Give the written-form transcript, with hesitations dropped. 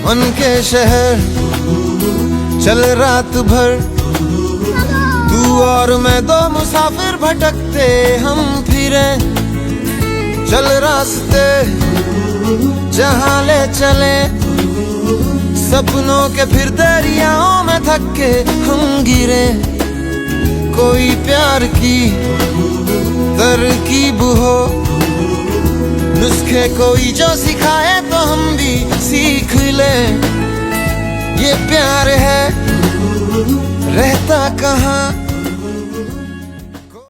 मन के शहर चल रात भर, तू और मैं दो मुसाफिर भटकते हम फिरे। चल रास्ते जहाँ ले चले, सपनों के फिर दरियाओं में थक के हम गिरे। कोई प्यार की तरकीब हो, नुस्खे कोई जो सिखाए तो हम भी सीख ले। ये प्यार है रहता कहाँ,